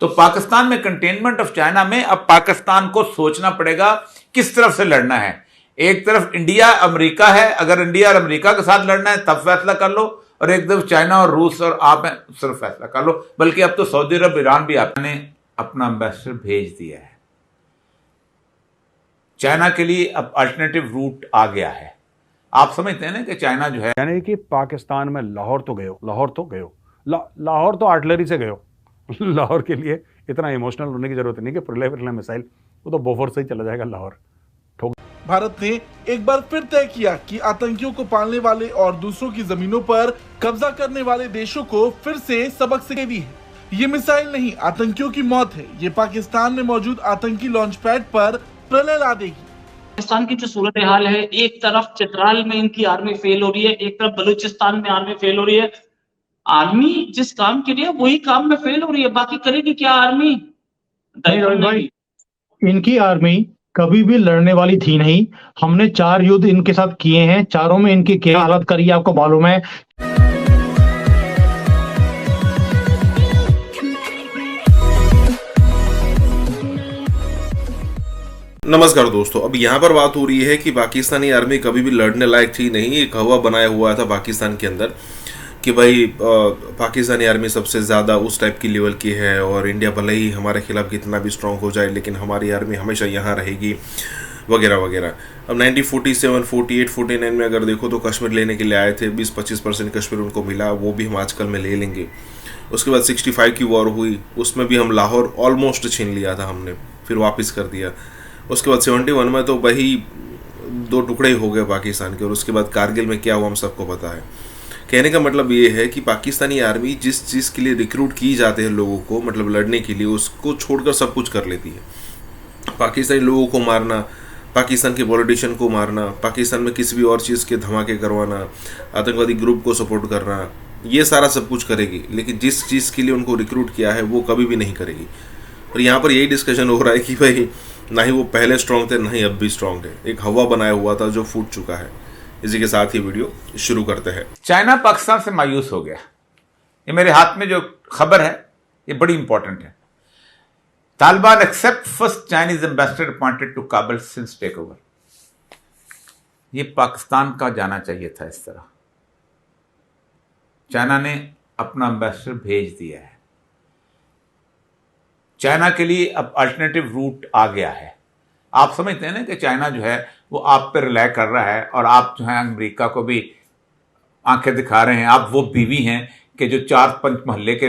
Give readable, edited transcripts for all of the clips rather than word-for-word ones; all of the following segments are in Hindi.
तो पाकिस्तान में कंटेनमेंट ऑफ चाइना में अब पाकिस्तान को सोचना पड़ेगा किस तरफ से लड़ना है। एक तरफ इंडिया अमेरिका है, अगर इंडिया और अमेरिका के साथ लड़ना है तब फैसला कर लो, और एक तरफ चाइना और रूस और आप सिर्फ फैसला कर लो। बल्कि अब तो सऊदी अरब, ईरान भी आपने अपना एम्बेसडर भेज दिया है। चाइना के लिए अब अल्टरनेटिव रूट आ गया है। आप समझते हैं ना कि चाइना जो है, यानी कि पाकिस्तान में लाहौर तो गए हो, लाहौर तो आर्टिलरी से गए हो। लाहौर के लिए इतना इमोशनल होने की जरूरत नहीं कि प्रलय मिसाइल, वो तो बोफोर्स से ही चला जाएगा लाहौर। भारत ने एक बार फिर तय किया कि आतंकियों को पालने वाले और दूसरों की जमीनों पर कब्जा करने वाले देशों को फिर से सबक सिखाई है। ये मिसाइल नहीं, आतंकियों की मौत है। ये पाकिस्तान में मौजूद आतंकी लॉन्च पैड पर प्रलय ला देगी। पाकिस्तान की जो सूरत हाल है, एक तरफ चित्राल में इनकी आर्मी फेल हो रही है, एक तरफ बलूचिस्तान में आर्मी फेल हो रही है। आर्मी जिस काम के लिए वही काम में फेल हो रही है, बाकी करेगी क्या आर्मी? भाई, इनकी आर्मी कभी भी लड़ने वाली थी नहीं। हमने 4 युद्ध इनके साथ किए हैं, चारों में इनकी क्या हालत करी है आपको मालूम है। नमस्कार दोस्तों, अब यहाँ पर बात हो रही है कि पाकिस्तानी आर्मी कभी भी लड़ने लायक थी नहीं। एक हवा बनाया हुआ था पाकिस्तान के अंदर कि भाई पाकिस्तानी आर्मी सबसे ज़्यादा उस टाइप की लेवल की है, और इंडिया भले ही हमारे खिलाफ कितना भी स्ट्रांग हो जाए लेकिन हमारी आर्मी हमेशा यहाँ रहेगी, वगैरह वगैरह। अब 1947, 48, 49 में अगर देखो तो कश्मीर लेने के लिए आए थे, 20-25% कश्मीर उनको मिला, वो भी हम आजकल में ले लेंगे। उसके बाद 65 की वॉर हुई, उसमें भी हम लाहौर ऑलमोस्ट छीन लिया था हमने, फिर वापस कर दिया। उसके बाद 71 में तो वही 2 टुकड़े ही हो गए पाकिस्तान के, और उसके बाद कारगिल में क्या हुआ हम सबको पता है। कहने का मतलब ये है कि पाकिस्तानी आर्मी जिस चीज़ के लिए रिक्रूट की जाते हैं लोगों को, मतलब लड़ने के लिए, उसको छोड़कर सब कुछ कर लेती है। पाकिस्तानी लोगों को मारना, पाकिस्तान के पॉलिटिशियन को मारना, पाकिस्तान में किसी भी और चीज़ के धमाके करवाना, आतंकवादी ग्रुप को सपोर्ट करना, ये सारा सब कुछ करेगी। लेकिन जिस चीज़ के लिए उनको रिक्रूट किया है वो कभी भी नहीं करेगी। और यहाँ पर यही डिस्कशन हो रहा है कि भाई ना ही वो पहले स्ट्रांग थे, ना ही अब भी स्ट्रांग है। एक हवा बनाया हुआ था जो फूट चुका है। इसी के साथ ही वीडियो शुरू करते हैं। चाइना पाकिस्तान से मायूस हो गया। ये मेरे हाथ में जो खबर है ये बड़ी इंपॉर्टेंट है। Taliban accept first Chinese ambassador appointed to Kabul since takeover. ये पाकिस्तान का जाना चाहिए था इस तरह। चाइना ने अपना एम्बेसडर भेज दिया है। चाइना के लिए अब अल्टरनेटिव रूट आ गया है। आप समझते हैं ना कि चाइना जो है वो आप पर रिलाय कर रहा है, और आप जो है अमेरिका को भी आंखें दिखा रहे हैं। आप वो बीवी हैं कि जो 4-5 मोहल्ले के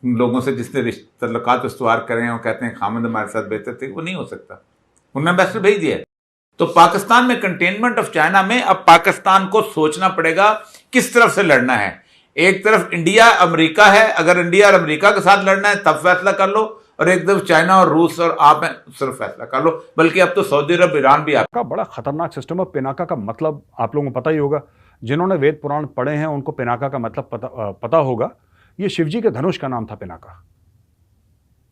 लोगों से जिसने तल्लुकात इस्तवार करे हैं, वो कहते हैं खामद हमारे साथ बेहतर थे। वो नहीं हो सकता। उन्होंने एम्बेसडर भेज दिया है। तो पाकिस्तान में कंटेनमेंट ऑफ चाइना में अब पाकिस्तान को सोचना पड़ेगा किस तरफ से लड़ना है। एक तरफ इंडिया अमेरिका है, अगर इंडिया और अमेरिका के साथ लड़ना है तब फैसला कर लो, और एक तरफ चाइना और रूस और आप सिर्फ फैसला कर लो। बल्कि अब तो सऊदी अरब, ईरान भी आपका बड़ा खतरनाक सिस्टम है। पिनाका का मतलब आप लोगों को पता ही होगा, जिन्होंने वेद पुराण पढ़े हैं उनको पिनाका का मतलब पता होगा। ये शिवजी के धनुष का नाम था पिनाका।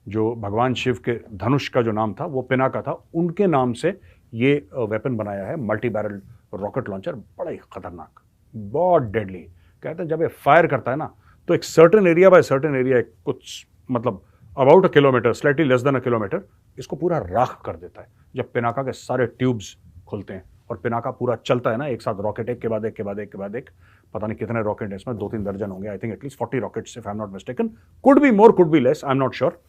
जो भगवान शिव के धनुष का जो नाम था वो पिनाका था। उनके नाम से ये वेपन बनाया है, मल्टी बैरल रॉकेट लॉन्चर। बड़ा ही खतरनाक, बहुत डेडली। कहते हैं जब ये फायर करता है ना तो एक certain area by certain area, कुछ मतलब about 1 kilometre, slightly less than 1 kilometre, इसको पूरा राख कर देता है जब पिनाका के सारे ट्यूब्स खुलते हैं। और पिनाका पूरा चलता है ना, एक साथ रॉकेट एक के बाद एक के बाद एक के बाद एक, पता नहीं कितने रॉकेट हैं इसमें, 2-3 दर्जन होंगे। I think at least 40 rockets if I am not mistaken. Could be more, could be less, I am not sure,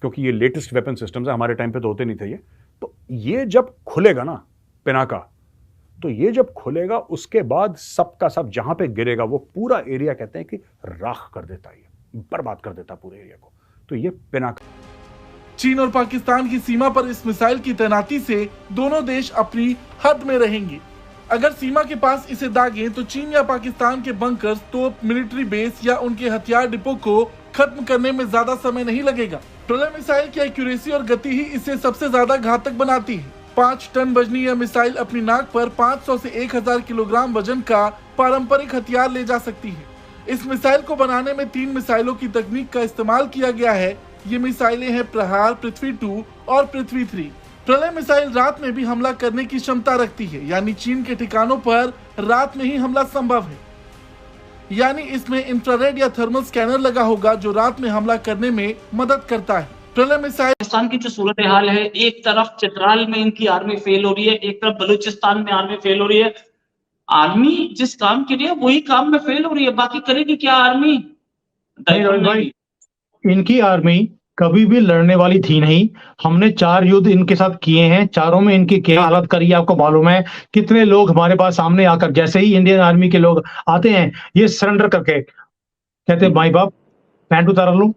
क्योंकि ये लेटेस्ट वेपन सिस्टम्स है, हमारे टाइम पे तो होते नहीं थे ये। तो ये जब खुलेगा ना पिनाका, तो ये जब खुलेगा उसके बाद सबका सब जहां पे गिरेगा वो पूरा एरिया कहते हैं कि राख कर देता है, बर्बाद कर देता है पूरे एरिया को। तो ये पिनाका। चीन और पाकिस्तान की सीमा पर इस मिसाइल की तैनाती से दोनों देश अपनी हद में रहेंगे। अगर सीमा के पास इसे दागें तो चीन या पाकिस्तान के बंकर्स, तोप, मिलिट्री बेस या उनके हथियार डिपो को खत्म करने में ज्यादा समय नहीं लगेगा। प्रलय मिसाइल की एक्यूरेसी और गति ही इसे सबसे ज्यादा घातक बनाती है। 5 टन वजनी यह मिसाइल अपनी नाक पर 500 से 1000 किलोग्राम वजन का पारंपरिक हथियार ले जा सकती है। इस मिसाइल को बनाने में 3 मिसाइलों की तकनीक का इस्तेमाल किया गया है। ये मिसाइलें हैं प्रहार, पृथ्वी 2 और पृथ्वी 3। प्रलय मिसाइल रात में भी हमला करने की क्षमता रखती है, यानी चीन के ठिकानों पर रात में ही हमला संभव है। यानी इसमें इंफ्रारेड या थर्मल स्कैनर लगा होगा जो रात में हमला करने में मदद करता है। प्रलय मिसाइल पाकिस्तान की जो सूरत हाल है, एक तरफ चित्राल में इनकी आर्मी फेल हो रही है, एक तरफ बलूचिस्तान में आर्मी फेल हो रही है। आर्मी जिस काम के लिए वही काम में फेल हो रही है, बाकी करेगी क्या आर्मी? नहीं रोहित भाई, इनकी आर्मी कभी भी लड़ने वाली थी नहीं। हमने 4 युद्ध इनके साथ किए हैं, चारों में इनकी क्या हालत करी है आपको मालूम है। कितने लोग हमारे पास सामने आकर, जैसे ही इंडियन आर्मी के लोग आते हैं, ये सरेंडर करके कहते हैं माई बाप पैंट उतार लो,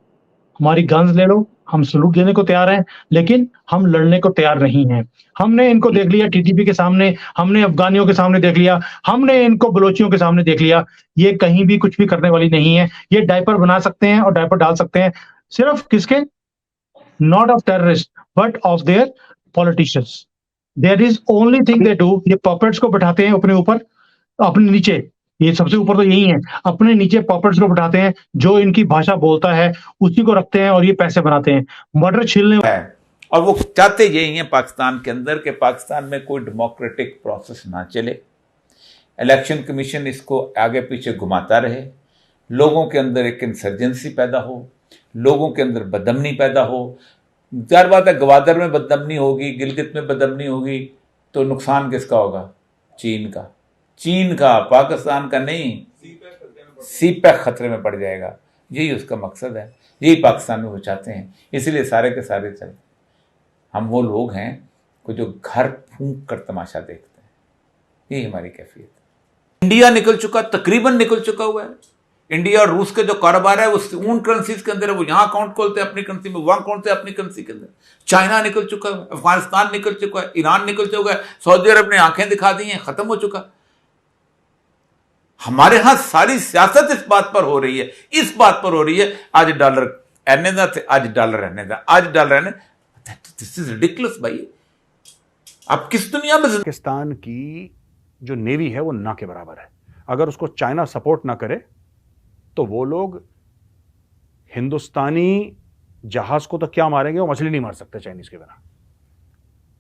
हमारी गन्स ले लो, हम सलूट देने को तैयार हैं, लेकिन हम लड़ने को तैयार नहीं हैं। हमने इनको देख लिया टीटीपी के सामने, हमने अफगानियों के सामने देख लिया, हमने इनको बलोचियों के सामने देख लिया। ये कहीं भी कुछ भी करने वाली नहीं है। ये डायपर बना सकते हैं और डायपर डाल सकते हैं, सिर्फ किसके? Not of terrorist but of their politicians. There is only thing they do. ये पॉपेट्स को बैठाते हैं अपने ऊपर, अपने नीचे, ये सबसे ऊपर तो यही है, अपने नीचे पॉपेट्स को बैठाते हैं, जो इनकी भाषा बोलता है उसी को रखते हैं और ये पैसे बनाते हैं, मर्डर छीलने है। और वो चाहते यही हैं पाकिस्तान के अंदर कि पाकिस्तान में कोई डेमोक्रेटिक प्रोसेस ना चले, इलेक्शन कमीशन इसको आगे पीछे घुमाता रहे, लोगों के अंदर एक इंसर्जेंसी पैदा हो, लोगों के अंदर बदअमनी पैदा हो। जाहिर बात है, गवादर में बदअमनी होगी, गिलगित में बदअमनी होगी, तो नुकसान किसका होगा? चीन का, पाकिस्तान का नहीं। सीपैक खतरे में पड़ जाएगा। यही उसका मकसद है, यही पाकिस्तान में वो चाहते हैं। इसलिए सारे के सारे चलते, हम वो लोग हैं को जो घर फूंक कर तमाशा देखते हैं। यही हमारी कैफियत है। इंडिया निकल चुका, तकरीबन निकल चुका हुआ है। इंडिया और रूस के जो कारोबार है वो उन करेंसीज के अंदर है, वो यहां अकाउंट खोलते हैं अपनी करेंसी में, वहां खोलते हैं अपनी करेंसी के अंदर। चाइना निकल चुका है, अफगानिस्तान निकल चुका है, ईरान निकल चुका है, सऊदी अरब ने आंखें दिखा दी हैं, खत्म हो चुका। हमारे यहां सारी सियासत इस बात पर हो रही है, इस बात पर हो रही है, आज डॉलर रहने दा, आज डॉलर रहने दा, आज डॉलर रहने। दिस इज रिडिकुलस भाई। आप किस दुनिया में? पाकिस्तान की जो नेवी है वो ना के बराबर है। अगर उसको चाइना सपोर्ट ना करे तो वो लोग हिंदुस्तानी जहाज को तो क्या मारेंगे, वो मछली नहीं मार सकते चाइनीज के बिना।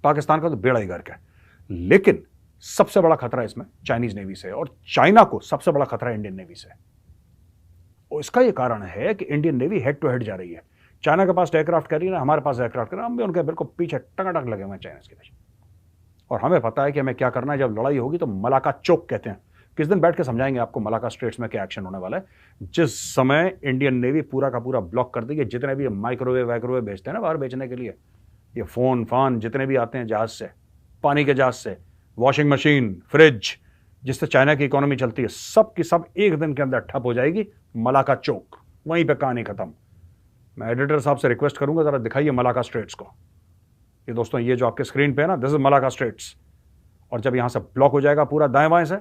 पाकिस्तान का तो बेड़ा ही गर्क है। लेकिन सबसे बड़ा खतरा इसमें चाइनीज नेवी से, और चाइना को सबसे बड़ा खतरा इंडियन नेवी से। और इसका यह कारण है कि Indian navy head to head जा रही है। चाइना के पास एयरक्राफ्ट कैरियर है, हमारे पास एयरक्राफ्ट कैरियर, हम भी उनके बिल्कुल पीछे टकाटक लगे हुए हैं चाइनीज के पीछे। और हमें पता है कि हमें क्या करना है। जब लड़ाई होगी तो मलाका चौक कहते हैं, किस दिन बैठ के समझाएंगे आपको मलाका स्ट्रेट्स में क्या एक्शन होने वाला है। जिस समय इंडियन नेवी पूरा का पूरा ब्लॉक कर देगी, जितने भी माइक्रोवेव वाइक्रोवेव भेजते हैं ना बाहर बेचने के लिए, ये फोन फान जितने भी आते हैं जहाज से, पानी के जहाज से, वॉशिंग मशीन, फ्रिज, जिससे चाइना की इकोनॉमी चलती है, सब की सब एक दिन के अंदर ठप हो जाएगी। मलाका चौक, वहीं पे कहानी खत्म। मैं एडिटर साहब से रिक्वेस्ट करूंगा, जरा दिखाइए मलाका स्ट्रेट्स को। ये दोस्तों, ये जो आपके स्क्रीन पे है ना, दिस इज मलाका स्ट्रेट्स। और जब यहां से ब्लॉक हो जाएगा पूरा दाएं बाएं से,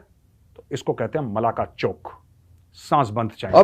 तो इसको कहते हैं मलाका चौक, सांस बंद चाइना।